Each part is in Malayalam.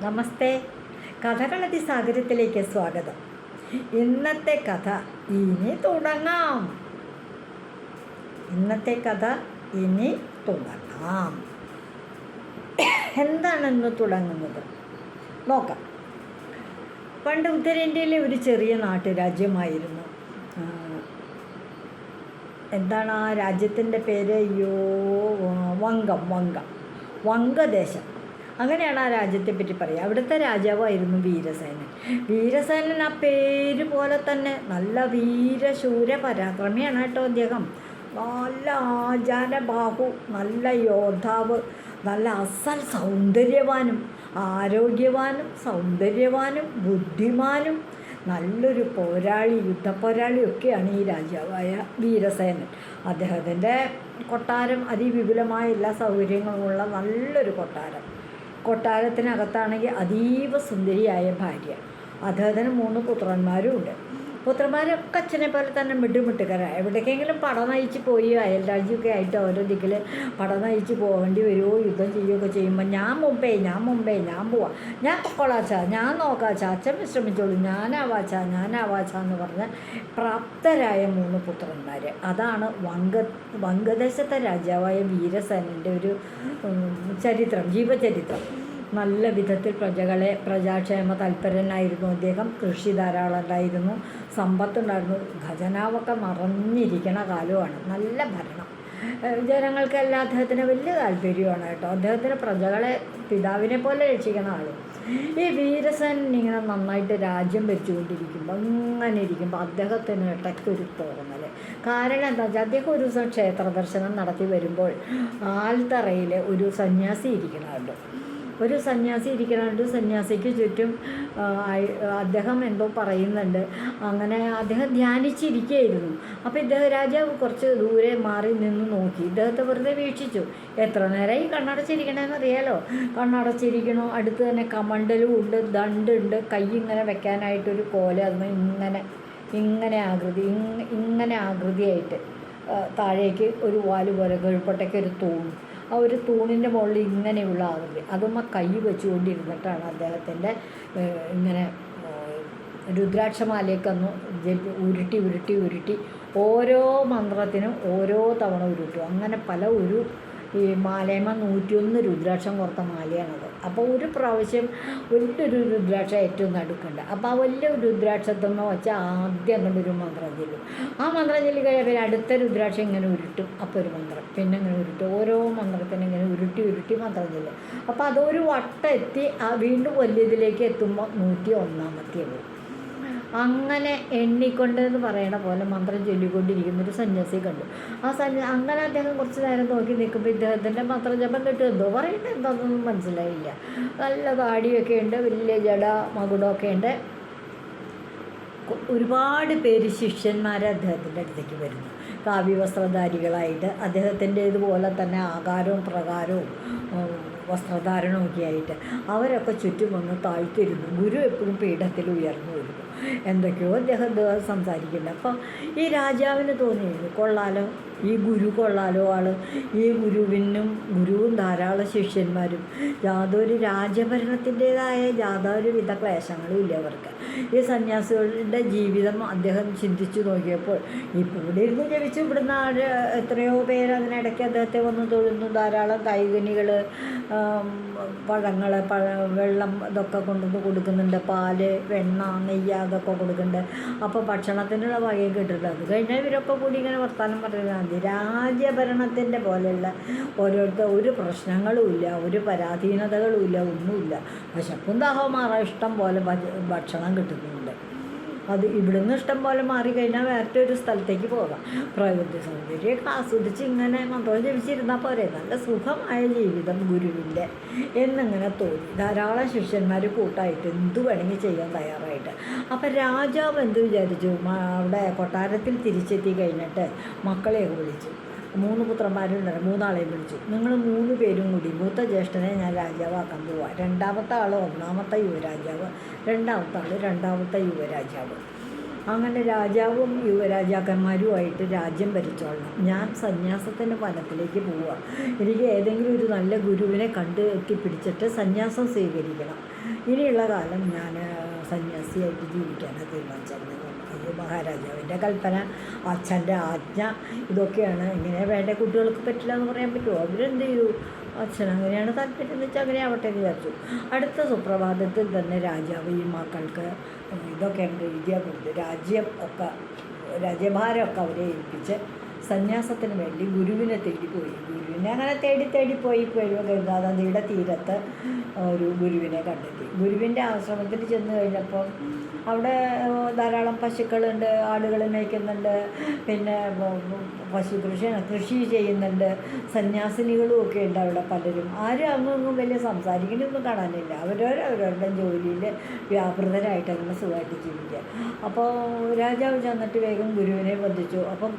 നമസ്തേ. കഥകളതി സാഗരത്തിലേക്ക് സ്വാഗതം. ഇന്നത്തെ കഥ ഇനി തുടങ്ങാം. എന്താണ് ഇന്ന് തുടങ്ങുന്നത് നോക്കാം. പണ്ട് ഉത്തരേന്ത്യയിലെ ഒരു ചെറിയ നാട്ടുരാജ്യമായിരുന്നു. എന്താണ് ആ രാജ്യത്തിൻ്റെ പേര്? വംഗദേശം. അങ്ങനെയാണ് ആ രാജ്യത്തെപ്പറ്റി പറയുക. അവിടുത്തെ രാജാവായിരുന്നു വീരസേനൻ. വീരസേനൻ ആ പേര് പോലെ തന്നെ നല്ല വീരശൂര പരാക്രമിയാണ് കേട്ടോ അദ്ദേഹം. നല്ല ആചാരബാഹു, നല്ല യോദ്ധാവ്, നല്ല അസൽ സൗന്ദര്യവാനും സൗന്ദര്യവാനും ബുദ്ധിമാനും നല്ലൊരു യുദ്ധപ്പോരാളിയൊക്കെയാണ് ഈ രാജാവായ വീരസേനൻ. അദ്ദേഹത്തിൻ്റെ കൊട്ടാരം അതിവിപുലമായ എല്ലാ സൗകര്യങ്ങളുമുള്ള നല്ലൊരു കൊട്ടാരത്തിനകത്താണെങ്കിൽ അതീവ സുന്ദരിയായ ഭാര്യ. അദ്ദേഹത്തിന് 3 പുത്രന്മാരും ഉണ്ട്. പുത്രന്മാരൊക്കെ അച്ഛനെ പോലെ തന്നെ മിട്ടുമിട്ടുകാരാണ്. എവിടേക്കെങ്കിലും പട നയിച്ച് പോയി അയൽ രാജ്യമൊക്കെ ആയിട്ട് ഓരോ ദിക്കിൽ പട നയിച്ച് പോകേണ്ടി വരുമോ, യുദ്ധം ചെയ്യുകയൊക്കെ ചെയ്യുമ്പോൾ ഞാൻ മുമ്പേ ഞാൻ പോവാം, ഞാൻ പൊക്കോളാച്ചാ, ഞാൻ നോക്കാച്ചാ, അച്ഛൻ വിശ്രമിച്ചോളൂ, ഞാനാവാച്ചാ എന്ന് പറഞ്ഞ പ്രാപ്തരായ 3 പുത്രന്മാർ. അതാണ് വംഗദേശത്തെ രാജാവായ വീരസേനൻ്റെ ഒരു ജീവചരിത്രം. നല്ല വിധത്തിൽ പ്രജാക്ഷേമ തൽപരനായിരുന്നു അദ്ദേഹം. കൃഷി ധാരാളം ഉണ്ടായിരുന്നു, സമ്പത്തുണ്ടായിരുന്നു, ഖജനാവൊക്കെ നിറഞ്ഞിരിക്കണ കാലമാണ്. നല്ല ഭരണം, ജനങ്ങൾക്കെല്ലാം അദ്ദേഹത്തിന് വലിയ താല്പര്യമാണ് കേട്ടോ. അദ്ദേഹത്തിന് പ്രജകളെ പിതാവിനെ പോലെ രക്ഷിക്കുന്ന ആളും. ഈ വീരസേനൻ ഇങ്ങനെ നന്നായിട്ട് രാജ്യം ഭരിച്ചുകൊണ്ടിരിക്കുമ്പോൾ അദ്ദേഹത്തിന് ഇടയ്ക്കൊരു തോന്നൽ. കാരണം എന്താ വെച്ചാൽ അദ്ദേഹം ഒരു ദിവസം ക്ഷേത്ര ദർശനം നടത്തി വരുമ്പോൾ ആൽത്തറയിൽ ഒരു സന്യാസി ഇരിക്കണമുണ്ട്. സന്യാസിക്ക് ചുറ്റും അദ്ദേഹം എന്തോ പറയുന്നുണ്ട്. അങ്ങനെ അദ്ദേഹം ധ്യാനിച്ചിരിക്കുകയായിരുന്നു. അപ്പോൾ രാജാവ് കുറച്ച് ദൂരെ മാറി നിന്ന് നോക്കി, ഇദ്ദേഹത്തെ വെറുതെ വീക്ഷിച്ചു. എത്ര നേരമായി കണ്ണടച്ചിരിക്കണമെന്ന് അറിയാലോ. കണ്ണടച്ചിരിക്കണോ, അടുത്ത് തന്നെ കമണ്ടലും ഉണ്ട്, ദണ്ടുണ്ട്, കൈ ഇങ്ങനെ വെക്കാനായിട്ടൊരു കോല, അതിന് ഇങ്ങനെ ആകൃതിയായിട്ട് താഴേക്ക് ഒരു വാല് പോലെ ഗൾപ്പട്ടയ്ക്ക് ഒരു തൂൺ, ആ ഒരു തൂണിൻ്റെ മുകളിൽ ഇങ്ങനെയുള്ള ആകൃതി, അതും ആ കൈ വെച്ചുകൊണ്ടിരുന്നിട്ടാണ് അദ്ദേഹത്തിൻ്റെ ഇങ്ങനെ രുദ്രാക്ഷമാലയൊക്കെ ഉരുട്ടി ഓരോ മന്ത്രത്തിനും ഓരോ തവണ ഉരുട്ടും. അങ്ങനെ ഈ മാലയമ്മ 101 രുദ്രാക്ഷം കൊടുത്ത മാലയാണത്. അപ്പോൾ ഒരു പ്രാവശ്യം വലിയൊരു രുദ്രാക്ഷം ഏറ്റവും നടുക്കുണ്ട്. അപ്പോൾ ആ വലിയ രുദ്രാക്ഷത്തെന്ന് വെച്ചാൽ ആദ്യം അങ്ങോട്ട് ഒരു മന്ത്രം ചൊല്ലും. ആ മന്ത്രം ചൊല്ലി കഴിയാൽ പിന്നെ അടുത്ത രുദ്രാക്ഷം ഇങ്ങനെ ഉരുട്ടും, അപ്പോൾ ഒരു മന്ത്രം, പിന്നെ ഇങ്ങനെ ഉരുട്ടും, ഓരോ മന്ത്രത്തിനും ഇങ്ങനെ ഉരുട്ടി മന്ത്രം ചൊല്ലും. അപ്പോൾ അതൊരു വട്ടം എത്തി വീണ്ടും വലിയതിലേക്ക് എത്തുമ്പോൾ 101ാമത്തെ പോകും. അങ്ങനെ എണ്ണിക്കൊണ്ടെന്ന് പറയണ പോലെ മന്ത്രം ചൊല്ലിക്കൊണ്ടിരിക്കുന്നൊരു സന്യാസി കണ്ടു. അങ്ങനെ അദ്ദേഹം കുറച്ച് നേരം നോക്കി നിൽക്കുമ്പോൾ ഇദ്ദേഹത്തിൻ്റെ മന്ത്രം ജപം കിട്ടും. എന്തോ പറയട്ടെ, എന്താണെന്നൊന്നും മനസ്സിലായില്ല. നല്ല താടിയൊക്കെ ഉണ്ട്, വലിയ ജട മകുടമൊക്കെ ഉണ്ട്. ഒരുപാട് പേര് ശിഷ്യന്മാരെ അദ്ദേഹത്തിൻ്റെ അടുത്തേക്ക് വരുന്നു, കാവ്യവസ്ത്രധാരികളായിട്ട്. അദ്ദേഹത്തിൻ്റേതുപോലെ തന്നെ ആകാരവും പ്രകാരവും വസ്ത്രധാരണവും ഒക്കെ ആയിട്ട് അവരൊക്കെ ചുറ്റും വന്ന് താഴ്ത്തിരുന്നു. ഗുരു എപ്പോഴും പീഠത്തിൽ ഉയർന്നു വരുന്നു. എന്തൊക്കെയോ അദ്ദേഹം സംസാരിക്കുന്നുണ്ട്. അപ്പം ഈ രാജാവിന് തോന്നിയിരുന്നു, കൊള്ളാലോ, ഈ ഗുരു കൊള്ളാലോ ആൾ. ഈ ഗുരുവും ധാരാളം ശിഷ്യന്മാരും, യാതൊരു രാജഭരണത്തിൻ്റേതായ യാതൊരു വിധ ക്ലേശങ്ങളും ഇല്ല അവർക്ക്. ഈ സന്യാസികളുടെ ജീവിതം അദ്ദേഹം ചിന്തിച്ചു നോക്കിയപ്പോൾ ഇപ്പോൾ ഇവിടെ ഇരുന്ന് ജപിച്ചു ഇവിടുന്ന് എത്രയോ പേര് അതിനിടയ്ക്ക് അദ്ദേഹത്തെ വന്ന് തൊഴുന്നു. ധാരാളം കായികനികൾ, വെള്ളം ഇതൊക്കെ കൊണ്ടുവന്ന് കൊടുക്കുന്നുണ്ട്, പാല്, വെണ്ണ, നെയ്യ് അതൊക്കെ കൊടുക്കുന്നുണ്ട്. അപ്പോൾ ഭക്ഷണത്തിനുള്ള വകയും കിട്ടുന്നുണ്ട്. അത് കഴിഞ്ഞാൽ ഇവരൊക്കെ കൂടി ഇങ്ങനെ വർത്തമാനം പറയുന്നത് മതി. രാജ്യഭരണത്തിൻ്റെ പോലെയുള്ള ഒരു പ്രശ്നങ്ങളും ഇല്ല, ഒരു പരാധീനതകളും ഇല്ല, ഒന്നുമില്ല. വിശപ്പും ദാഹവും മാറാൻ ഇഷ്ടം പോലെ ഭക്ഷണം കിട്ടുന്നുണ്ട്. അത് ഇവിടുന്ന് ഇഷ്ടം പോലെ മാറിക്കഴിഞ്ഞാൽ വേറെ ഒരു സ്ഥലത്തേക്ക് പോകാം. പ്രകൃതി സൗന്ദര്യമൊക്കെ ആസ്വദിച്ച് ഇങ്ങനെ മന്ത്രം ജപിച്ചിരുന്നാൽ പോരെ, നല്ല സുഖമായ ജീവിതം ഗുരുവിൻ്റെ എന്നിങ്ങനെ തോന്നി. ധാരാളം ശിഷ്യന്മാർ കൂട്ടായിട്ട് എന്തു വേണമെങ്കിൽ ചെയ്യാൻ തയ്യാറായിട്ട്. അപ്പം രാജാവ് എന്ത് വിചാരിച്ചു, അവിടെ കൊട്ടാരത്തിൽ തിരിച്ചെത്തി കഴിഞ്ഞിട്ട് മക്കളെയൊക്കെ വിളിച്ചു. 3 പുത്രന്മാരുണ്ടായിരുന്നു, 3 ആളെയും വിളിച്ചു. നിങ്ങൾ 3 പേരും കൂടി, മൂത്ത ജ്യേഷ്ഠനെ ഞാൻ രാജാവാക്കാൻ പോവാം, 2ാമത്തെ ആൾ 1ാമത്തെ യുവരാജാവ്, 2ാമത്തെ ആൾ 2ാമത്തെ യുവരാജാവ്. അങ്ങനെ രാജാവും യുവരാജാക്കന്മാരുമായിട്ട് രാജ്യം ഭരിച്ചോളണം. ഞാൻ സന്യാസത്തിൻ്റെ വനത്തിലേക്ക് പോവുക. എനിക്ക് ഏതെങ്കിലും ഒരു നല്ല ഗുരുവിനെ കണ്ട് എത്തിപ്പിടിച്ചിട്ട് സന്യാസം സ്വീകരിക്കണം. ഇനിയുള്ള കാലം ഞാൻ സന്യാസിയായിട്ട് ജീവിക്കാനാണ് തീരുമാനിച്ചത്. അത് മഹാരാജാവിൻ്റെ കൽപ്പന, അച്ഛൻ്റെ ആജ്ഞ, ഇതൊക്കെയാണ്. ഇങ്ങനെ വേണ്ട കുട്ടികൾക്ക് പറ്റില്ല എന്ന് പറയാൻ പറ്റുമോ? അവരെന്ത് ചെയ്തു? അച്ഛൻ അങ്ങനെയാണ് താല്പര്യം എന്ന് വെച്ചാൽ അങ്ങനെ ആവട്ടെ എന്ന് വിചാരിച്ചു. അടുത്ത സുപ്രഭാതത്തിൽ തന്നെ രാജാവ് ഈ മക്കൾക്ക് ഇതൊക്കെ എഴുതിയാൽ കൊടുത്ത് രാജ്യഭാരമൊക്കെ അവരെ ഏൽപ്പിച്ച് സന്യാസത്തിന് വേണ്ടി ഗുരുവിനെ തേടിപ്പോയി. ഗുരുവിനെ അങ്ങനെ തേടിപ്പോയി ഗംഗാനദിയുടെ തീരത്ത് ഒരു ഗുരുവിനെ കണ്ടെത്തി. ഗുരുവിൻ്റെ ആശ്രമത്തിൽ ചെന്ന് കഴിഞ്ഞപ്പോൾ അവിടെ ധാരാളം പശുക്കളുണ്ട്, ആടുകൾ മേയ്ക്കുന്നുണ്ട്, പിന്നെ കൃഷി ചെയ്യുന്നുണ്ട്, സന്യാസിനികളും ഒക്കെ ഉണ്ട് അവിടെ പലരും. ആരും അങ്ങൊന്നും വലിയ സംസാരിക്കണമൊന്നും കാണാനില്ല. അവരവരുടെ ജോലിയിൽ വ്യാപൃതരായിട്ട് അങ്ങനെ സുഖമായിട്ട് ജീവിക്കുക. അപ്പോൾ രാജാവ് ചെന്നിട്ട് വേഗം ഗുരുവിനെ വന്ദിച്ചു. അപ്പം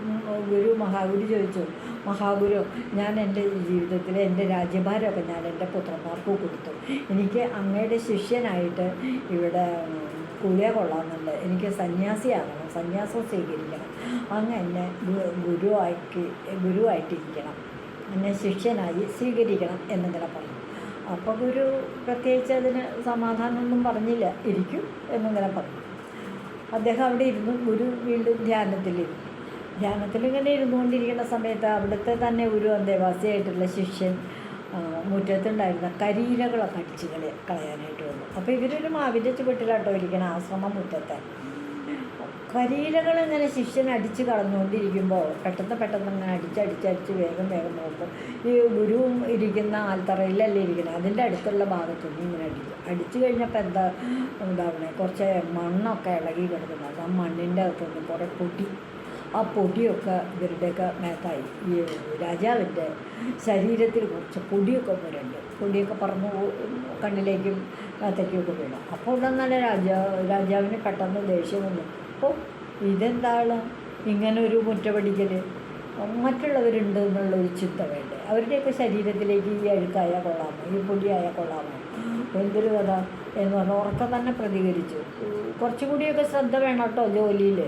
മഹാഗുരു ചോദിച്ചു, മഹാഗുരു, ഞാൻ എൻ്റെ ജീവിതത്തിൽ എൻ്റെ രാജ്യഭാരമൊക്കെ ഞാൻ എൻ്റെ പുത്രന്മാർക്ക് കൊടുത്തു. എനിക്ക് അങ്ങയുടെ ശിഷ്യനായിട്ട് ഇവിടെ കൂലിയ കൊള്ളാമെന്നുണ്ട്. എനിക്ക് സന്യാസിയാകണം, സന്യാസം സ്വീകരിക്കണം. അങ്ങ് എന്നെ ഗുരുവായിട്ടിരിക്കണം, എന്നെ ശിഷ്യനായി സ്വീകരിക്കണം എന്നിങ്ങനെ പറഞ്ഞു. അപ്പോൾ ഗുരു പ്രത്യേകിച്ച് അതിന് സമാധാനമൊന്നും പറഞ്ഞില്ല. ഇരിക്കും എന്നിങ്ങനെ പറഞ്ഞു. അദ്ദേഹം അവിടെ ഇരുന്നു. ഗുരു വീണ്ടും ധ്യാനത്തിലിങ്ങനെ ഇരുന്നുകൊണ്ടിരിക്കുന്ന സമയത്ത് അവിടുത്തെ തന്നെ ഒരു അന്തേവാസിയായിട്ടുള്ള ശിഷ്യൻ മുറ്റത്തുണ്ടായിരുന്ന കരിയിലകളൊക്കെ അടിച്ച് കളയാനായിട്ട് വന്നു. അപ്പോൾ ഇവരൊരു മാവിൻ്റെ ചുവട്ടിലാട്ടോ ഇരിക്കണം, ആശ്രമം മുറ്റത്തെ. കരിയിലകൾ ഇങ്ങനെ ശിഷ്യൻ അടിച്ച് കളഞ്ഞുകൊണ്ടിരിക്കുമ്പോൾ പെട്ടെന്ന് ഇങ്ങനെ അടിച്ച് വേഗം നോക്കും. ഈ ഗുരുവും ഇരിക്കുന്ന ആൽത്തറയിലല്ലേ ഇരിക്കുന്നത്, അതിൻ്റെ അടുത്തുള്ള ഭാഗത്തുനിന്ന് ഇങ്ങനെ അടിച്ചു കഴിഞ്ഞപ്പോൾ ഉണ്ടാവണേ, കുറച്ച് മണ്ണൊക്കെ ഇളകി കിടക്കുന്നത്. ആ മണ്ണിൻ്റെ അകത്തുനിന്ന് കുറേ ആ പൊടിയൊക്കെ ഇവരുടെയൊക്കെ മേത്തായി. ഈ രാജാവിൻ്റെ ശരീരത്തിൽ കുറച്ച് പൊടിയൊക്കെ വരുന്നുണ്ട്. പൊടിയൊക്കെ പറന്ന് കണ്ണിലേക്കും മേത്തേക്കൊക്കെ വീണു. അപ്പോൾ ഉടനെ രാജാവിന് പെട്ടെന്ന് ദേഷ്യം വന്നു. അപ്പോൾ ഇതെന്താണ് ഇങ്ങനെ ഒരു മുറ്റപടിക്കൽ? മറ്റുള്ളവരുണ്ട് എന്നുള്ളൊരു ചിന്ത വേണ്ടേ? അവരുടെയൊക്കെ ശരീരത്തിലേക്ക് ഈ അഴുക്കായാൽ കൊള്ളാമോ, ഈ പൊടിയായാൽ കൊള്ളാമോ? എന്തൊരു കഥ എന്ന് പറഞ്ഞാൽ ഉറക്കം തന്നെ പ്രതികരിച്ചു. കുറച്ചുകൂടിയൊക്കെ ശ്രദ്ധ വേണം കേട്ടോ ജോലിയിൽ.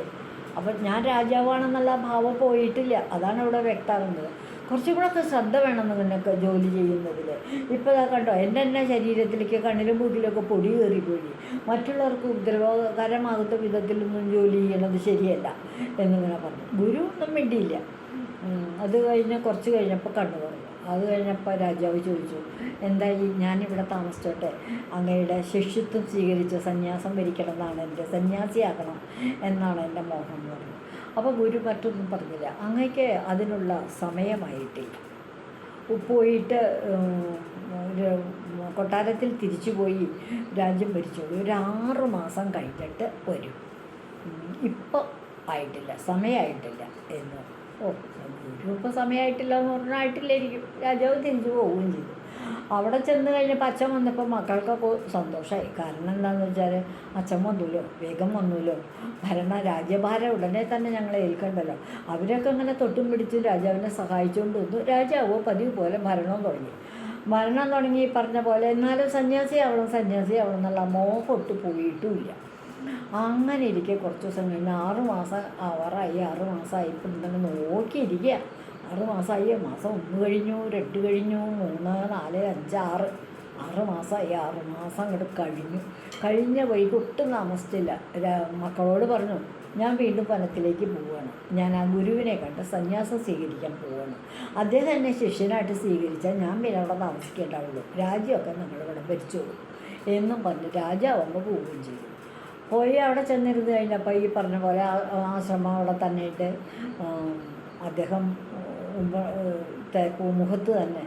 അപ്പം ഞാൻ രാജാവാണെന്നുള്ള ഭാവം പോയിട്ടില്ല, അതാണ് ഇവിടെ വ്യക്തമാകുന്നത്. കുറച്ചും കൂടെ ഒക്കെ ശ്രദ്ധ വേണം നിങ്ങൾക്കൊക്കെ ജോലി ചെയ്യുന്നതിൽ. ഇപ്പോൾ കണ്ടോ, എൻ്റെ ശരീരത്തിലേക്ക് കണ്ണിലും മൂക്കിലൊക്കെ പൊടി കയറിപ്പോയി. മറ്റുള്ളവർക്ക് ഉപദ്രവകരമാകുന്ന വിധത്തിലൊന്നും ജോലി ചെയ്യണത് ശരിയല്ല എന്നിങ്ങനെ പറഞ്ഞു. ഗുരു ഒന്നും മിണ്ടിയില്ല. അത് കുറച്ച് കഴിഞ്ഞപ്പോൾ കണ്ണു തുറന്നു. അത് കഴിഞ്ഞപ്പോൾ രാജാവ് ചോദിച്ചു, എന്തായി, ഞാനിവിടെ താമസിച്ചോട്ടെ? അങ്ങയുടെ ശിഷ്യത്വം സ്വീകരിച്ച് സന്യാസം വരിക്കണം എന്നാണ് എൻ്റെ, സന്യാസിയാക്കണം എന്നാണ് എൻ്റെ മോഹം എന്ന് പറഞ്ഞു. അപ്പോൾ ഗുരു മറ്റൊന്നും പറഞ്ഞില്ല. അങ്ങയ്ക്ക് അതിനുള്ള സമയമായിട്ടില്ല. പോയിട്ട് കൊട്ടാരത്തിൽ തിരിച്ചുപോയി രാജ്യം ഭരിച്ചോളൂ. ഒരു 6 മാസം കഴിഞ്ഞിട്ട് വരും, ഇപ്പോൾ ആയിട്ടില്ല, സമയമായിട്ടില്ല എന്ന്. ഗുരു ഇപ്പോൾ സമയമായിട്ടില്ല എന്ന് പറഞ്ഞാൽ ആയിട്ടില്ലായിരിക്കും. രാജാവ് തിരിച്ചു പോവുകയും ചെയ്തു. അവിടെ ചെന്ന് കഴിഞ്ഞപ്പോൾ അച്ഛൻ വന്നപ്പോൾ മക്കൾക്കൊക്കെ സന്തോഷമായി. കാരണം എന്താണെന്ന് വെച്ചാൽ അച്ഛൻ വന്നല്ലോ, വേഗം വന്നല്ലോ, രാജ്യഭാരം ഉടനെ തന്നെ ഞങ്ങളെ ഏൽക്കണ്ടല്ലോ. അവരൊക്കെ അങ്ങനെ തൊട്ടും പിടിച്ച് രാജാവിനെ സഹായിച്ചുകൊണ്ട് വന്നു. രാജാവ് പതിവ് പോലെ ഭരണം തുടങ്ങി പറഞ്ഞ പോലെ. എന്നാലും സന്യാസിയാവണം എന്നുള്ള മോഹമൊട്ട് പോയിട്ടുമില്ല. അങ്ങനെ ഇരിക്കെ കുറച്ച് ദിവസം കഴിഞ്ഞ് 6 മാസം ആവാറായി. 6 മാസമായി. ഇപ്പം ഇങ്ങനെ നോക്കിയിരിക്കുക. 6 മാസമായി. മാസം 1 കഴിഞ്ഞു, 2 കഴിഞ്ഞു, 3, 4, 5, 6 മാസമായി. 6 മാസം അങ്ങോട്ട് കഴിഞ്ഞ വഴിക്ക് ഒട്ടും താമസിച്ചില്ല. മക്കളോട് പറഞ്ഞു, ഞാൻ വീണ്ടും വനത്തിലേക്ക് പോവുകയാണ്. ഞാൻ ആ ഗുരുവിനെ കണ്ട് സന്യാസം സ്വീകരിക്കാൻ പോവുകയാണ്. അദ്ദേഹം എന്നെ ശിഷ്യനായിട്ട് സ്വീകരിച്ചാൽ ഞാൻ പിന്നെ അവിടെ താമസിക്കേണ്ടാവുള്ളൂ. രാജ്യമൊക്കെ നമ്മളിവിടെ ഭരിച്ചോളൂ എന്നും പറഞ്ഞ് രാജാവ് അങ്ങ് പോവുകയും ചെയ്തു. പോയി അവിടെ ചെന്നിരുന്ന് കഴിഞ്ഞപ്പോൾ ഈ പറഞ്ഞ പോലെ ആശ്രമം അവിടെ തന്നെ ഇട്ട് അദ്ദേഹം മുഖത്ത് തന്നെ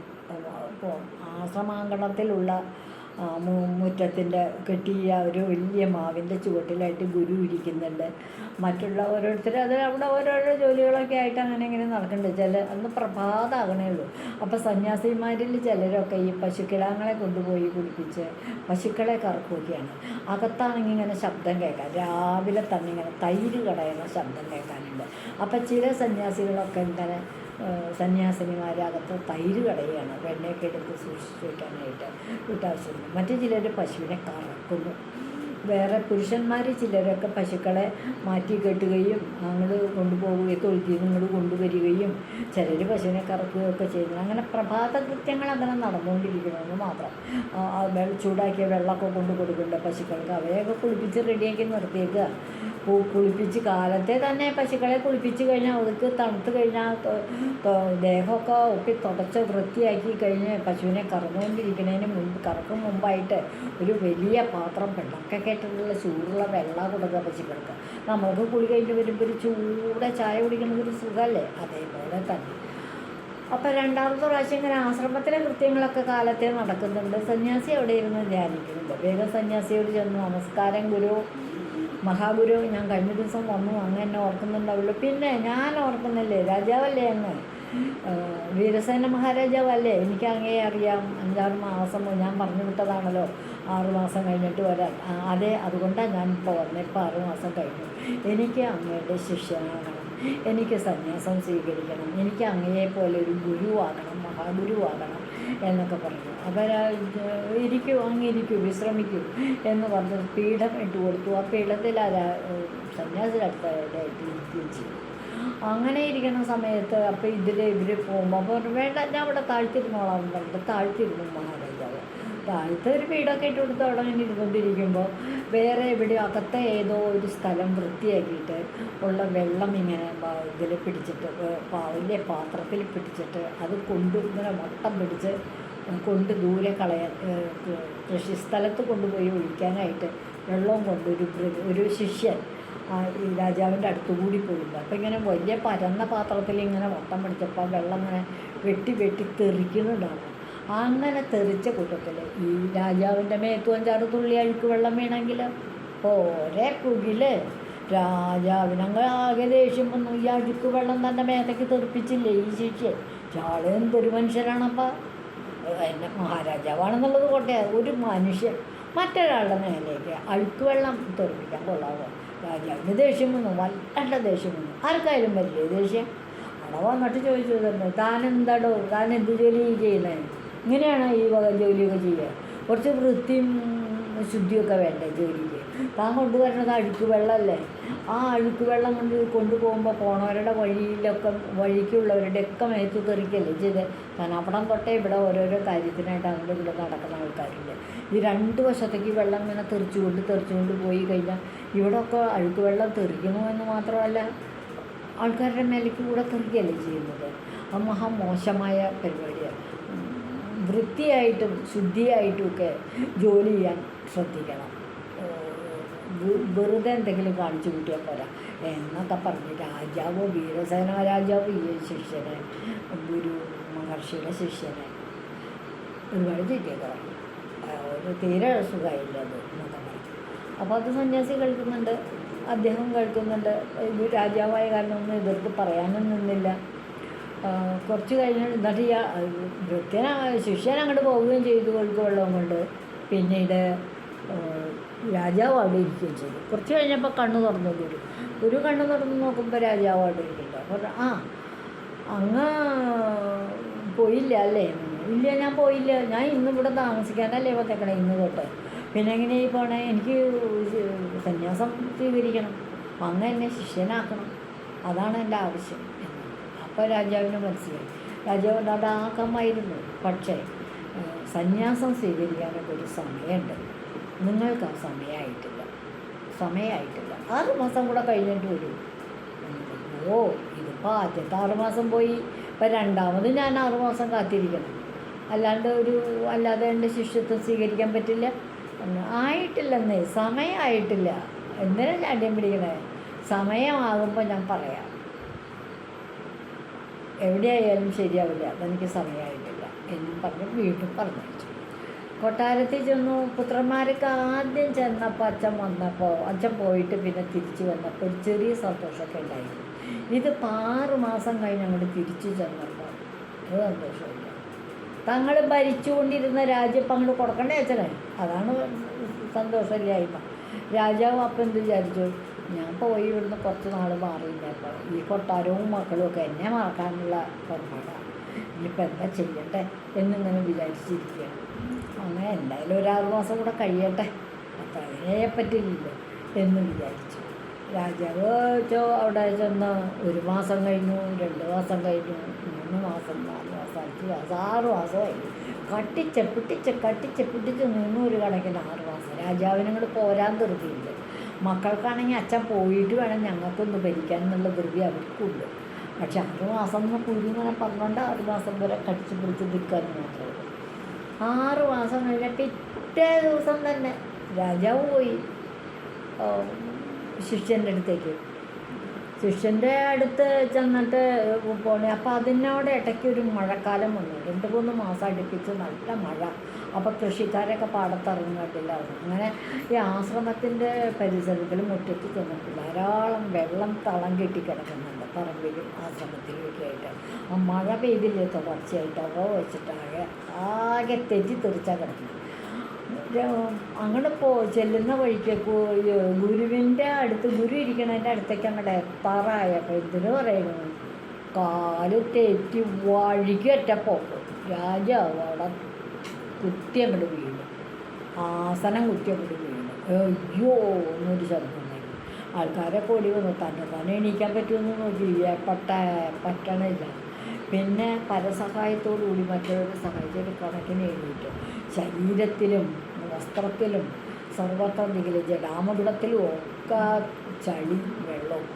ആശ്രമാങ്കണത്തിലുള്ള മുറ്റത്തിൻ്റെ കെട്ടിയ ഒരു വലിയ മാവിൻ്റെ ചുവട്ടിലായിട്ട് ഗുരു ഇരിക്കുന്നുണ്ട്. മറ്റുള്ള ഓരോരുത്തർ അത് അവിടെ ഓരോരോ ജോലികളൊക്കെ ആയിട്ട് അങ്ങനെ നടക്കുന്നുണ്ട്. അന്ന് പ്രഭാതമാകണേ ഉള്ളൂ. അപ്പോൾ സന്യാസിമാരിൽ ചിലരൊക്കെ ഈ പശുക്കിടാങ്ങളെ കൊണ്ടുപോയി കുടിപ്പിച്ച് പശുക്കളെ കറക്കുകയാണ്. അകത്താണെങ്കിൽ ഇങ്ങനെ ശബ്ദം കേൾക്കാം. രാവിലെ തന്നെ ഇങ്ങനെ തൈര് കടയുന്ന ശബ്ദം കേൾക്കാനുണ്ട്. അപ്പോൾ ചില സന്യാസികളൊക്കെ ഇങ്ങനെ സന്യാസിനിമാരകത്ത് തൈര് കടയാണ്, വെണ്ണയൊക്കെ എടുത്ത് സൂക്ഷിച്ച് വയ്ക്കാനായിട്ട് വീട്ടാവശ്യത്തിന്. മറ്റു ചിലർ പശുവിനെ കറക്കുന്നു. വേറെ പുരുഷന്മാർ ചിലരൊക്കെ പശുക്കളെ മാറ്റി കെട്ടുകയും അങ്ങോട്ട് കൊണ്ടുപോവുകയും തൊഴുത്തിൽ നിന്ന് ഇങ്ങോട്ട് കൊണ്ടുവരികയും ചിലർ പശുവിനെ കറക്കുകയൊക്കെ ചെയ്യുന്നു. അങ്ങനെ പ്രഭാത കൃത്യങ്ങൾ അങ്ങനെ നടന്നുകൊണ്ടിരിക്കണമെന്ന് മാത്രം. ചൂടാക്കിയ വെള്ളമൊക്കെ കൊണ്ട് കൊടുക്കേണ്ട പശുക്കൾക്ക് അവയൊക്കെ കുളിപ്പിച്ച് റെഡിയാക്കി നിർത്തിയേക്കുക. കുളിപ്പിച്ച് കാലത്തെ തന്നെ പശുക്കളെ കുളിപ്പിച്ച് കഴിഞ്ഞാൽ അവർക്ക് തണുത്ത് കഴിഞ്ഞാൽ ദേഹമൊക്കെ ഒപ്പി തുടച്ച് വൃത്തിയാക്കി കഴിഞ്ഞ് പശുവിനെ കറക്കും മുമ്പായിട്ട് ഒരു വലിയ പാത്രം വെള്ളമൊക്കെ കേട്ടിട്ടുള്ള ചൂടുള്ള വെള്ളം കൊടുക്കുക പശുക്കൾക്ക്. നമ്മൾക്ക് കുളി കഴിഞ്ഞ് വരുമ്പോൾ ഒരു ചൂടെ ചായ കുടിക്കുന്നത് ഒരു സുഖമല്ലേ, അതേപോലെ തന്നെ. അപ്പോൾ രണ്ടാമത്തെ പ്രാവശ്യം ഇങ്ങനെ ആശ്രമത്തിലെ കൃത്യങ്ങളൊക്കെ കാലത്തെ നടക്കുന്നുണ്ട്. സന്യാസി അവിടെ ഇരുന്ന് ധ്യാനിക്കുന്നുണ്ട്. വേഗം സന്യാസിയോട് ചെന്ന്, നമസ്കാരം ഗുരു, മഹാഗുരു, ഞാൻ കഴിഞ്ഞ ദിവസം വന്നു, അങ്ങ് എന്നെ ഓർക്കുന്നുണ്ടാവുള്ളൂ. പിന്നെ ഞാൻ ഓർക്കുന്നില്ലേ, രാജാവല്ലേ അങ്ങ്, വീരസേന മഹാരാജാവല്ലേ, എനിക്ക് അങ്ങേ അറിയാം, 5-6 മാസം ഞാൻ പറഞ്ഞു വിട്ടതാണല്ലോ 6 മാസം കഴിഞ്ഞിട്ട് വരാൻ. അതെ, അതുകൊണ്ടാണ് ഞാനിപ്പോൾ വന്നത്. ഇപ്പോൾ 6 മാസം കഴിഞ്ഞു. എനിക്ക് അങ്ങയുടെ ശിഷ്യനാകണം, എനിക്ക് സന്യാസം സ്വീകരിക്കണം, എനിക്ക് അങ്ങയെപ്പോലെ ഒരു ഗുരുവാകണം, മഹാഗുരുവാകണം എന്നൊക്കെ പറഞ്ഞു. അപ്പോൾ ഇരിക്കൂ, അങ്ങിരിക്കൂ, വിശ്രമിക്കൂ എന്ന് പറഞ്ഞ് പീഠം ഇട്ട് കൊടുത്തു. ആ പീഠത്തിൽ സന്യാസിനടുത്തായിട്ട് ഇരിക്കുകയും ചെയ്തു. അങ്ങനെ ഇരിക്കുന്ന സമയത്ത് അപ്പോൾ ഇവർ പോകുമ്പോൾ അപ്പോൾ വേണ്ട, ഞാൻ ഇവിടെ താഴ്ത്തിരുന്നോളാം പറഞ്ഞിട്ട് താഴ്ത്തിരുന്നു മഹാരാജാവ്. താഴത്തെ ഒരു പീഠമൊക്കെ ഇട്ട് കൊടുത്ത് അവിടെ ഇങ്ങനെ ഇരുന്നുകൊണ്ടിരിക്കുമ്പോൾ വേറെ എവിടെ അകത്തെ ഏതോ ഒരു സ്ഥലം വൃത്തിയാക്കിയിട്ട് ഉള്ള വെള്ളം ഇങ്ങനെ ഇതിൽ പിടിച്ചിട്ട് വലിയ പാത്രത്തിൽ പിടിച്ചിട്ട് അത് ഇങ്ങനെ വട്ടം പിടിച്ച് കൊണ്ട് ദൂരെ കളയാൻ കൃഷിസ്ഥലത്ത് കൊണ്ടുപോയി ഒഴിക്കാനായിട്ട് വെള്ളവും കൊണ്ട് ഒരു ശിഷ്യൻ ഈ രാജാവിൻ്റെ അടുത്തുകൂടി പോയില്ല. അപ്പോൾ ഇങ്ങനെ വലിയ പരന്ന പാത്രത്തിൽ ഇങ്ങനെ വട്ടം പിടിച്ചപ്പോൾ വെള്ളം ഇങ്ങനെ വെട്ടി തെറിക്കുന്നുണ്ടാവും. അങ്ങനെ തെറിച്ച കൂട്ടത്തിൽ ഈ രാജാവിൻ്റെ മേത്തും 5-6 തുള്ളി അഴുക്ക് വെള്ളം വീണെങ്കിൽ ഒരേ പുകില് രാജാവിനങ്ങ് ആകെ ദേഷ്യം വന്നു. ഈ അഴുക്ക് വെള്ളം തൻ്റെ മേത്തേക്ക് തെറിപ്പിച്ചില്ലേ ഈ ശിഷ്യൻ. ചാള് എന്തൊരു മനുഷ്യരാണപ്പോൾ, എന്നെ മഹാരാജാവാണെന്നുള്ളത് കൊണ്ടേ ഒരു മനുഷ്യൻ മറ്റൊരാളുടെ മേലേക്ക് അഴുക്ക് വെള്ളം തെറിപ്പിക്കാൻ കൊള്ളാവോ? രാജാവിന് ദേഷ്യം വന്നു, വല്ലാണ്ട ദേഷ്യം വന്നു. ആർക്കായാലും വരില്ലേ ദേഷ്യം? അവിടെ വന്നിട്ട് ചോദിച്ചു തന്നെ, താൻ എന്താടോ, താൻ എന്ത് ജോലി ചെയ്യണേ, ഇങ്ങനെയാണ് ഈ വക ജോലിയൊക്കെ ചെയ്യുക? കുറച്ച് വൃത്തിയും ശുദ്ധിയൊക്കെ വേണ്ടേ ജോലിക്ക്? താൻ കൊണ്ടുവരുന്നത് അഴുക്ക് വെള്ളമല്ലേ? ആ അഴുക്ക് വെള്ളം കൊണ്ടുപോകുമ്പോൾ പോണവരുടെ വഴിക്കുള്ളവരുടെയൊക്കെ മേത്ത് തെറിക്കല്ലേ ചെയ്ത്? ഞാൻ അവിടം തൊട്ടേ ഇവിടെ ഓരോരോ കാര്യത്തിനായിട്ട് അങ്ങോട്ട് ഇവിടെ നടക്കുന്ന ആൾക്കാരില്ല. ഈ 2 വശത്തേക്ക് വെള്ളം ഇങ്ങനെ തെറിച്ചുകൊണ്ട് പോയി കഴിഞ്ഞാൽ ഇവിടെയൊക്കെ അഴുക്ക് വെള്ളം തെറിക്കുന്നു എന്ന് മാത്രമല്ല ആൾക്കാരുടെ മേലേക്ക് കൂടെ തെറിക്കുകയല്ലേ ചെയ്യുന്നത്. അത് മഹാമോശമായ പരിപാടിയാണ്. വൃത്തിയായിട്ടും ശുദ്ധിയായിട്ടുമൊക്കെ ജോലി ചെയ്യാൻ ശ്രദ്ധിക്കണം. വെറുതെ എന്തെങ്കിലും കാണിച്ചു കൂട്ടിയാൽ പോരാ എന്നൊക്കെ പറഞ്ഞ് രാജാവോ വീരസേന രാജാവ് ഈ ശിഷ്യനെ, ഗുരു മഹർഷിയുടെ ശിഷ്യനെ ഒരുപാട് ചീത്തയൊക്കെ പറഞ്ഞു. തീരെ സുഖമായില്ല അത് എന്നൊക്കെ പറഞ്ഞു. അപ്പോൾ അത് സന്യാസി കേൾക്കുന്നുണ്ട്, അദ്ദേഹം കേൾക്കുന്നുണ്ട്. ഇത് രാജാവായ കാരണം ഒന്നും എതിർത്ത് പറയാനും നിന്നില്ല. കുറച്ച് കഴിഞ്ഞ് എന്നിട്ട് ശിഷ്യൻ അങ്ങോട്ട് പോവുകയും ചെയ്തു ഒഴുക്ക് വെള്ളവും കൊണ്ട്. പിന്നീട് രാജാവ് അവിടെ ഇരിക്കുകയും ചെയ്തു. കുറച്ച് കഴിഞ്ഞപ്പോൾ കണ്ണ് തുറന്നു ഒരു കണ്ണ് തുറന്ന് നോക്കുമ്പോൾ രാജാവ് അവിടെ ഇരിക്കുന്നുണ്ട്. അപ്പോൾ അങ്ങ് പോയില്ല അല്ലേ? ഇല്ല, ഞാൻ പോയില്ല, ഞാൻ ഇന്നിവിടെ താമസിക്കാനല്ലേ വന്നേക്കണേ ഇന്ന് തൊട്ട്. പിന്നെ എങ്ങനെയായി പോണേ? എനിക്ക് സന്യാസം സ്വീകരിക്കണം, അങ്ങ് എന്നെ ശിഷ്യനാക്കണം, അതാണ് എൻ്റെ ആവശ്യം. അപ്പോൾ രാജാവിന് മനസ്സിലായി. രാജാവ് അതാക്കാമായിരുന്നു, പക്ഷേ സന്യാസം സ്വീകരിക്കാനൊക്കെ ഒരു സമയമുണ്ട്, നിങ്ങൾക്ക് ആ സമയമായിട്ടില്ല. 6 മാസം കൂടെ കഴിഞ്ഞിട്ട് വരും. ഓ, ഇതിപ്പോൾ ആദ്യത്തെ 6 മാസം പോയി, ഇപ്പം രണ്ടാമത് ഞാൻ 6 മാസം കാത്തിരിക്കണം, അല്ലാതെ എൻ്റെ ശിഷ്യത്വം സ്വീകരിക്കാൻ പറ്റില്ല. ആയിട്ടില്ലെന്നേ, സമയമായിട്ടില്ല. എന്തിനാ ചാണ്ടിയം പിടിക്കണേ? സമയമാകുമ്പോൾ ഞാൻ പറയാം, എവിടെയായാലും ശരിയാവില്ല, അതെനിക്ക് സമയമായിട്ടില്ല എന്നും പറഞ്ഞ് വീണ്ടും പറഞ്ഞു. കൊട്ടാരത്തിൽ ചെന്നു. പുത്രന്മാരൊക്കെ ആദ്യം ചെന്നപ്പോൾ അച്ഛൻ പോയിട്ട് പിന്നെ തിരിച്ചു വന്നപ്പോൾ ഒരു ചെറിയ സന്തോഷമൊക്കെ ഉണ്ടായിരുന്നു. ഇതിപ്പോൾ 6 മാസം കഴിഞ്ഞ് അങ്ങോട്ട് തിരിച്ചു ചെന്നപ്പോൾ ഒരു സന്തോഷമില്ല. തങ്ങൾ ഭരിച്ചുകൊണ്ടിരുന്ന രാജ്യം ഇപ്പം അങ്ങോട്ട് കൊടുക്കണ്ടേ അച്ഛനെ, അതാണ് സന്തോഷമില്ലായ്മ. രാജാവ് അപ്പം എന്ത് വിചാരിച്ചു, ഞാൻ പോയി ഇവിടുന്ന് കുറച്ച് നാൾ മാറിയില്ല, അപ്പോൾ ഈ കൊട്ടാരവും മക്കളും ഒക്കെ എന്നെ മറക്കാനുള്ള പുറപ്പാടാണ്, ഇനിയിപ്പോൾ എന്താ ചെയ്യട്ടെ എന്നിങ്ങനെ വിചാരിച്ചിരിക്കുകയാണ്. അങ്ങനെ എന്തായാലും ഒരു 6 മാസം കൂടെ കഴിയട്ടെ, അത്രയും അങ്ങനെ പറ്റില്ലല്ലോ എന്ന് വിചാരിച്ചു. രാജാവ് അവിടെ ചെന്ന് 1 മാസം കഴിഞ്ഞു, 2 മാസം കഴിഞ്ഞു, 3 മാസം, 4 മാസം, 5 മാസം, 6 മാസമായി. കട്ടിച്ച് നിന്നു ഒരു കണക്കിന് 6 മാസം. രാജാവിനങ്ങോട്ട് പോരാൻ ധൃതിയില്ല. മക്കൾക്കാണെങ്കിൽ അച്ഛൻ പോയിട്ട് വേണം ഞങ്ങൾക്കൊന്ന് ഭരിക്കാൻ എന്നുള്ള ധൃതി അവർക്കുണ്ട്. പക്ഷെ 6 മാസം എന്ന് കുരു ഇങ്ങനെ പറഞ്ഞുകൊണ്ട് 6 മാസം വരെ കടിച്ചു പിടിച്ച് നിൽക്കാൻ മാത്രമേ ഉള്ളൂ. 6 മാസം കഴിഞ്ഞ പിറ്റേ ദിവസം തന്നെ രാജാവ് പോയി ശിഷ്യൻ്റെ അടുത്തേക്ക്. ശിഷ്യൻ്റെ അടുത്ത് ചെന്നിട്ട് പോണേ. അപ്പോൾ അതിനോട് ഇടയ്ക്ക് ഒരു മഴക്കാലം വന്നു. 2-3 മാസം അടുപ്പിച്ച് നല്ല മഴ. അപ്പോൾ കൃഷിക്കാരൊക്കെ പാടത്തിറങ്ങിയിട്ടില്ലായിരുന്നു. അങ്ങനെ ഈ ആശ്രമത്തിൻ്റെ പരിസരത്തിൽ മുറ്റത്ത് ചെന്നിട്ട് ധാരാളം വെള്ളം തളം കെട്ടി കിടക്കുന്നുണ്ട് പറമ്പിലും ആശ്രമത്തിലും ഒക്കെ ആയിട്ട്. ആ മഴ പെയ്തില്ലേ തുടർച്ചയായിട്ട് അവ വെച്ചിട്ടാകെ ആകെ തെറ്റിത്തെറിച്ചാൽ കിടക്കുന്നു. അങ്ങനെ ചെല്ലുന്ന വഴിക്ക് ഗുരുവിൻ്റെ അടുത്ത്, ഗുരു ഇരിക്കണതിൻ്റെ അടുത്തേക്ക് അങ്ങോട്ട് എത്താറായപ്പോൾ എന്തിനു പറയുന്നു, കാല് തെറ്റി വഴിക്കറ്റപ്പോൾ രാജാവ് അവിടെ കുത്തി അങ്ങോട്ട് വീണു. ആസനം കുത്തി അങ്ങോട്ട് വീണു. അയ്യോ എന്നൊരു ശബ്ദം ഉണ്ടായി. ആൾക്കാരൊക്കെ ഓടി വന്നു. തന്നെ എണീക്കാൻ പറ്റുമെന്ന് നോക്കി. പറ്റണില്ല. പിന്നെ പരസഹായത്തോടു കൂടി മറ്റൊരു സഹായിച്ചൊരു കണക്കിന് എഴുതിയിട്ട് ശരീരത്തിലും വസ്ത്രത്തിലും സർവത്രന്തെങ്കിലും ജടാമകുടത്തിലും ഒക്കെ ചളി വെള്ളവും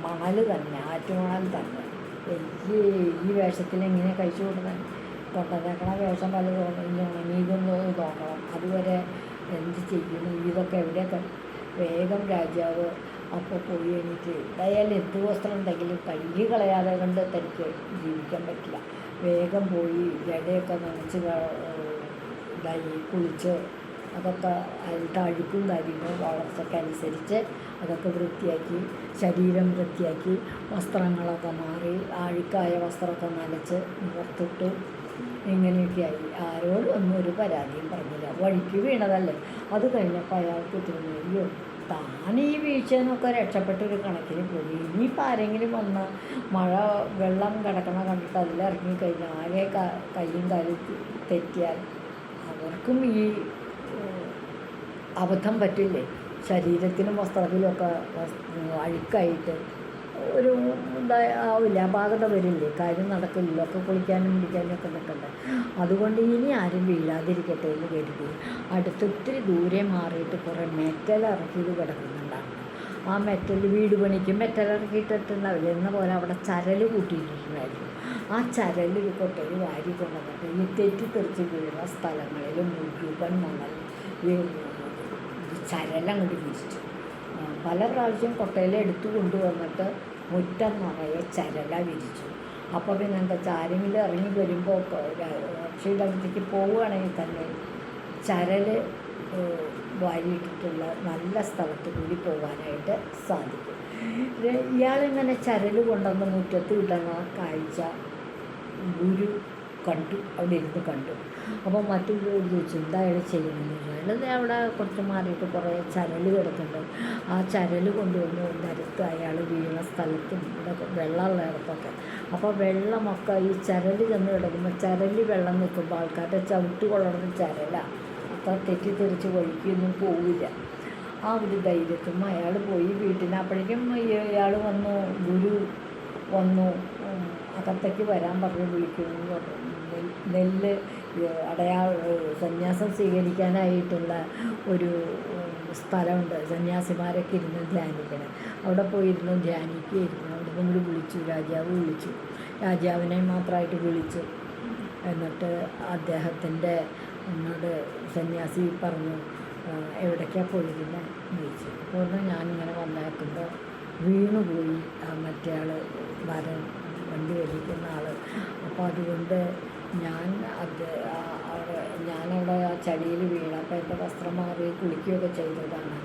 മണൽ തന്നെ, ആറ്റുമണൽ തന്നെ. ഈ വേഷത്തിൽ എങ്ങനെ കഴിച്ചു കൊടുക്കാൻ കൊണ്ടുവന്നേക്കണ വേഷം പല ഉണങ്ങിയതൊന്ന് നോക്കണം. അതുവരെ എന്ത് ചെയ്യുന്നു, ഇതൊക്കെ എവിടെയൊക്കെ. വേഗം രാജാവ് അപ്പോൾ പോയി എണീറ്റ് എന്തായാലും എന്ത് വസ്ത്രം ഉണ്ടെങ്കിലും കഴുകി കളയാതെ കൊണ്ട് തനിക്ക് ജീവിക്കാൻ പറ്റില്ല. വേഗം പോയി ജടയൊക്കെ നനച്ച് ഇതായി കുളിച്ച് അതൊക്കെ അതിൻ്റെ അഴുക്കും കാര്യങ്ങളും വളർച്ചയ്ക്ക് അനുസരിച്ച് അതൊക്കെ വൃത്തിയാക്കി, ശരീരം വൃത്തിയാക്കി, വസ്ത്രങ്ങളൊക്കെ മാറി, അഴുക്കായ വസ്ത്രമൊക്കെ നനച്ച് നിവർത്തിട്ട് ഇങ്ങനെയൊക്കെയായി. ആരോടും ഒന്നും ഒരു പരാതിയും പറഞ്ഞില്ല. വഴിക്ക് വീണതല്ലേ. അത് കഴിഞ്ഞപ്പോൾ അയാൾക്ക് തോന്നിയോ താൻ ഈ വീഴ്ചയെന്നൊക്കെ രക്ഷപ്പെട്ടൊരു കണക്കിന് പോയി. ഇനിയിപ്പോൾ ആരെങ്കിലും വന്ന് മഴ വെള്ളം കിടക്കണ കണ്ടിട്ട് അതിലിറങ്ങിക്കഴിഞ്ഞാൽ ആകെ കയ്യും കാലും തെറ്റിയാൽ അവർക്കും ഈ അബദ്ധം പറ്റില്ലേ. ശരീരത്തിലും വസ്ത്രത്തിലുമൊക്കെ അഴുക്കായിട്ട് ഒരു ആവില്ല, അപാകത വരില്ലേ, കാര്യം നടക്കില്ലല്ലോ. ഒക്കെ കുളിക്കാനും പിടിക്കാനും ഒക്കെ നിൽക്കണ്ടേ. അതുകൊണ്ട് ഇനി ആരും വീഴാതിരിക്കട്ടെ എന്ന് കരുതി അടുത്തൊത്തിരി ദൂരെ മാറിയിട്ട് കുറേ മെറ്റൽ ഇറക്കിയത് കിടക്കുന്നുണ്ടാണ്. ആ മെറ്റൽ വീട് പണിക്ക് മെറ്റൽ ഇറക്കിയിട്ടിട്ടുണ്ടാവില്ല എന്ന പോലെ അവിടെ ചരൽ കൂട്ടിയിട്ടിട്ടുണ്ടായിരുന്നു. ആ ചരൽ ഒരു കൊട്ടയിൽ വാരി കൊണ്ടുവന്നിട്ട് ഈ തെറ്റിത്തെറിച്ച് വീഴുന്ന സ്ഥലങ്ങളിലും മുഴുവൻ മണൽ ചരലങ്ങോട്ട് വിരിച്ചു. പല പ്രാവശ്യം കൊട്ടയിൽ എടുത്തു കൊണ്ടുവന്നിട്ട് മുറ്റം നിറയെ ചരല വിരിച്ചു. അപ്പോൾ പിന്നെ എന്താ വെച്ചാൽ ആരെങ്കിലും ഇറങ്ങി വരുമ്പോൾ പക്ഷിയുടെ അടുത്തേക്ക് പോവുകയാണെങ്കിൽ തന്നെ ചരൽ വാരിയിട്ടിട്ടുള്ള നല്ല സ്ഥലത്ത് കൂടി പോകാനായിട്ട് സാധിക്കും. ഇയാളിങ്ങനെ ചരൽ കൊണ്ടുവന്ന് മുറ്റത്ത് ഇടുന്ന കാഴ്ച ഗുരു കണ്ടു, അവിടെ ഇരുന്ന് കണ്ടു. അപ്പോൾ മറ്റുള്ളവർ ചോദിച്ചു എന്താ അയാൾ ചെയ്യണമെന്ന് ചോദിച്ചത്. അവിടെ കുറച്ച് മാറിയിട്ട് കുറേ ചരൽ കിടക്കുന്നുണ്ട്. ആ ചരൽ കൊണ്ടുവന്ന് നിരത്ത് അയാൾ വീണ സ്ഥലത്തും ഇവിടെ വെള്ളമുള്ള ഇടത്തൊക്കെ. അപ്പോൾ വെള്ളമൊക്കെ ഈ ചരൽ ചെന്ന് കിടക്കുമ്പോൾ ചരൽ വെള്ളം നിൽക്കുമ്പോൾ ആൾക്കാരുടെ ചവിട്ട് കൊള്ളണമെന്ന് ചരല അത്ര തെറ്റിത്തെറിച്ച് വഴിക്കൊന്നും പോവില്ല. ആ ഒരു ധൈര്യത്തും അയാൾ പോയി വീട്ടിന്. അപ്പോഴേക്കും ഇയാൾ വന്നു, ഗുരു വന്നു, അകത്തേക്ക് വരാൻ പറഞ്ഞു, വിളിക്കുന്നു പറഞ്ഞു. നെല്ല് സന്യാസം സ്വീകരിക്കാനായിട്ടുള്ള ഒരു സ്ഥലമുണ്ട്, സന്യാസിമാരൊക്കെ ഇരുന്ന് ധ്യാനിക്കണം. അവിടെ പോയിരുന്ന് ധ്യാനിക്കുകയായിരുന്നു. അവിടെ നിന്ന് വിളിച്ചു, രാജാവ് വിളിച്ചു. രാജാവിനെ മാത്രമായിട്ട് വിളിച്ചു. എന്നിട്ട് അദ്ദേഹത്തിൻ്റെ എന്നോട് സന്യാസി പറഞ്ഞു എവിടേക്കാണ് പോയിരുന്നത് ചോദിച്ചു. അപ്പോൾ ഞാനിങ്ങനെ വന്നേക്കുമ്പോൾ വീണുപോയി മറ്റേ ആൾ വണ്ടി വലിക്കുന്ന ആൾ. അപ്പോൾ അതുകൊണ്ട് ഞാനവിടെ ആ ചളിയിൽ വീണ. അപ്പോൾ എൻ്റെ വസ്ത്രം മാറി കുളിക്കുകയൊക്കെ ചെയ്തതാണ്,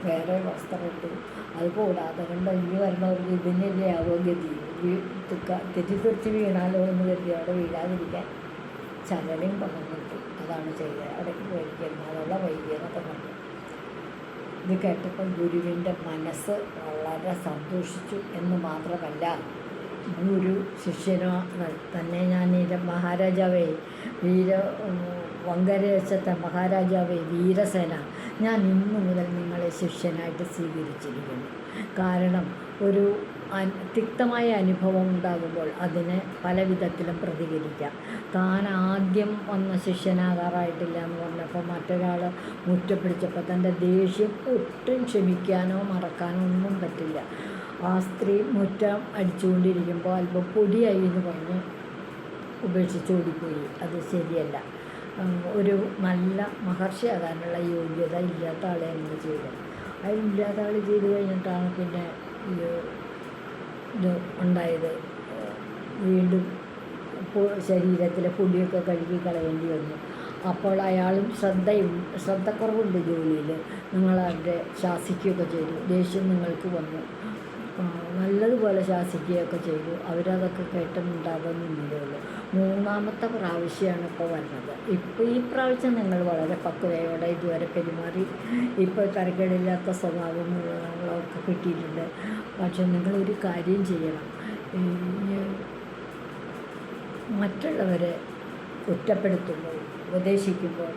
വേറെ വസ്ത്രം ഇട്ടു. അതുകൂടാതെ കൊണ്ട് ഇനി വരുന്നവർക്ക് ഇതിനല്ലേ ആവോ ഗതി, തെറ്റിത്തെറിച്ച് വീണാലോ എന്ന് കരുതി അവിടെ വീഴാതിരിക്കാൻ ചരലും കൊണ്ടുവന്നിട്ടു. അതാണ് ചെയ്തത്. അവിടേക്ക് പോയിരിക്കുന്നു, അതുള്ള വൈകിയെന്നൊക്കെ പറഞ്ഞു. ഇത് കേട്ടപ്പോൾ ഗുരുവിൻ്റെ മനസ്സ് വളരെ സന്തോഷിച്ചു എന്ന് മാത്രമല്ല, ഗുരു ശിഷ്യനോ തന്നെ ഞാൻ മഹാരാജാവേ വങ്കരദേശത്തെ മഹാരാജാവേ വീരസേന ഞാൻ ഇന്നു മുതൽ നിങ്ങളെ ശിഷ്യനായിട്ട് സ്വീകരിച്ചിരിക്കുന്നു. കാരണം ഒരു തിക്തമായ അനുഭവം ഉണ്ടാകുമ്പോൾ അതിന് പല വിധത്തിലും പ്രതികരിക്കാം. താൻ ആദ്യം വന്ന ശിഷ്യനാകാറായിട്ടില്ല എന്ന് പറഞ്ഞപ്പോൾ മറ്റൊരാൾ മുറ്റപ്പിടിച്ചപ്പോൾ തൻ്റെ ദേഷ്യം ഒട്ടും ക്ഷമിക്കാനോ മറക്കാനോ ഒന്നും പറ്റില്ല. ആ സ്ത്രീ മുറ്റം അടിച്ചുകൊണ്ടിരിക്കുമ്പോൾ അല്പം പൊടിയായി എന്ന് പറഞ്ഞ് ഉപേക്ഷിച്ചോടിപ്പോയി. അത് ശരിയല്ല. ഒരു നല്ല മഹർഷിയാകാനുള്ള യോഗ്യത ഇല്ലാത്ത ആളെ അങ്ങനെ ചെയ്തു. അതില്ലാത്ത ആൾ ചെയ്ത് കഴിഞ്ഞിട്ടാണ് പിന്നെ ഇത് ഉണ്ടായത്. വീണ്ടും ശരീരത്തിലെ പൊടിയൊക്കെ കഴുകി കളയേണ്ടി വന്നു. അപ്പോൾ അയാളും ശ്രദ്ധക്കുറവുണ്ട് ജോലിയിൽ. നിങ്ങളവരെ ശാസിക്കുകയൊക്കെ ചെയ്തു. ദേഷ്യം നിങ്ങൾക്ക് വന്നു. നല്ലതുപോലെ ശാസിക്കുകയൊക്കെ ചെയ്തു. അവരതൊക്കെ കേട്ടുണ്ടാകുന്നില്ലേ ഉള്ളൂ. മൂന്നാമത്തെ പ്രാവശ്യമാണ് ഇപ്പോൾ വരുന്നത്. ഈ പ്രാവശ്യം നിങ്ങൾ വളരെ പക്വതയോടെ ഇതുവരെ പെരുമാറി. ഇപ്പോൾ തരക്കേടില്ലാത്ത സ്വഭാവങ്ങളൊക്കെ കിട്ടിയിട്ടുണ്ട്. പക്ഷെ നിങ്ങളൊരു കാര്യം ചെയ്യണം. മറ്റുള്ളവരെ കുറ്റപ്പെടുത്തുമ്പോൾ ഉപദേശിക്കുമ്പോൾ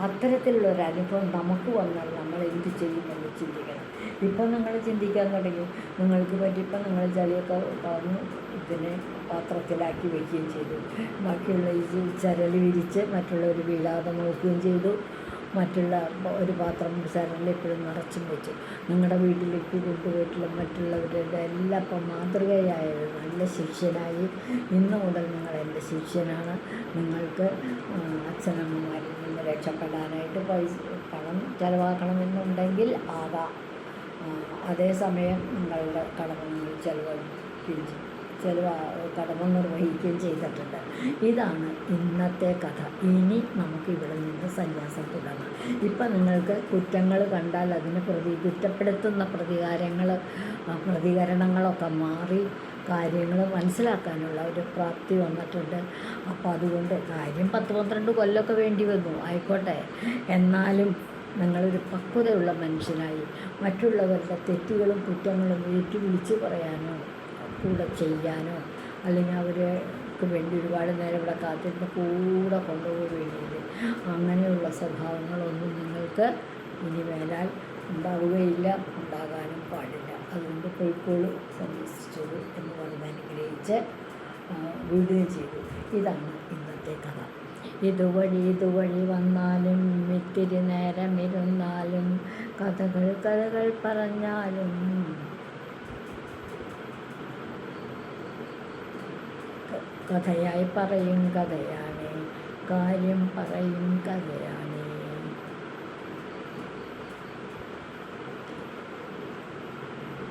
അത്തരത്തിലുള്ളൊരനുഭവം നമുക്ക് വന്നാൽ നമ്മൾ എന്ത് ചെയ്യുമെന്ന് ചിന്തിക്കണം. ഇപ്പം നിങ്ങൾ ചിന്തിക്കാൻ തുടങ്ങി. നിങ്ങൾക്ക് പറ്റിയപ്പോൾ നിങ്ങൾ ചളിയൊക്കെ കളഞ്ഞു ഇതിനെ പാത്രത്തിലാക്കി വയ്ക്കുകയും ചെയ്തു. ബാക്കിയുള്ള ഈ ചരൽ വിരിച്ച് മറ്റുള്ളവർ വീഴാതെ നോക്കുകയും ചെയ്തു. മറ്റുള്ള ഒരു പാത്രം ചരലിൽ എപ്പോഴും നിറച്ചും വെച്ചു. നിങ്ങളുടെ വീട്ടിലേക്ക് കൊണ്ടുപോയിട്ടുള്ള മറ്റുള്ളവരുടെ എല്ലാം ഇപ്പം മാതൃകയായ നല്ല ശിഷ്യനായി ഇന്നു മുതൽ നിങ്ങൾ എൻ്റെ ശിഷ്യനാണ്. നിങ്ങൾക്ക് അച്ഛനമ്മമാരിൽ നിന്ന് രക്ഷപ്പെടാനായിട്ട് പണം ചിലവാക്കണമെന്നുണ്ടെങ്കിൽ ആകാം. അതേസമയം നിങ്ങളുടെ കടമ കടമ നിർവഹിക്കുകയും ചെയ്തിട്ടുണ്ട്. ഇതാണ് ഇന്നത്തെ കഥ. ഇനി നമുക്ക് ഇവിടെ നിന്ന് സന്യാസം തുടങ്ങാം. ഇപ്പം നിങ്ങൾക്ക് കുറ്റങ്ങൾ കണ്ടാൽ അതിന് കുറ്റപ്പെടുത്തുന്ന പ്രതികരണങ്ങളൊക്കെ മാറി കാര്യങ്ങൾ മനസ്സിലാക്കാനുള്ള ഒരു പ്രാപ്തി വന്നിട്ടുണ്ട്. അപ്പോൾ അതുകൊണ്ട് കാര്യം 10-12 കൊല്ലമൊക്കെ വേണ്ടി വന്നു, ആയിക്കോട്ടെ. എന്നാലും നിങ്ങളൊരു പക്വതയുള്ള മനുഷ്യനായി മറ്റുള്ളവരുടെ തെറ്റുകളും കുറ്റങ്ങളും വിളിച്ചു പറയാനോ കൂടെ ചെയ്യാനോ അല്ലെങ്കിൽ അവർക്ക് വേണ്ടി ഒരുപാട് നേരം ഇവിടെ കാത്തിരുന്ന് കൂടെ കൊണ്ടുപോവുകയില്ല. അങ്ങനെയുള്ള സ്വഭാവങ്ങളൊന്നും നിങ്ങൾക്ക് ഇനി മേലാൽ ഉണ്ടാവുകയില്ല, ഉണ്ടാകാനും പാടില്ല. അതുകൊണ്ട് പൊയ്ക്കോളൂ, സന്യസിച്ചോളൂ എന്ന് പറഞ്ഞ് അനുഗ്രഹിച്ച് വിടുകയും ചെയ്തു. ഇതാണ് ഇന്നത്തെ കഥ. ഇതുവഴി വന്നാലും ഇത്തിരി നേരം ഇരുന്നാലും കഥകൾ പറഞ്ഞാലും കഥയായി പറയും കഥയാണ്, കാര്യം പറയും കഥയാണ്.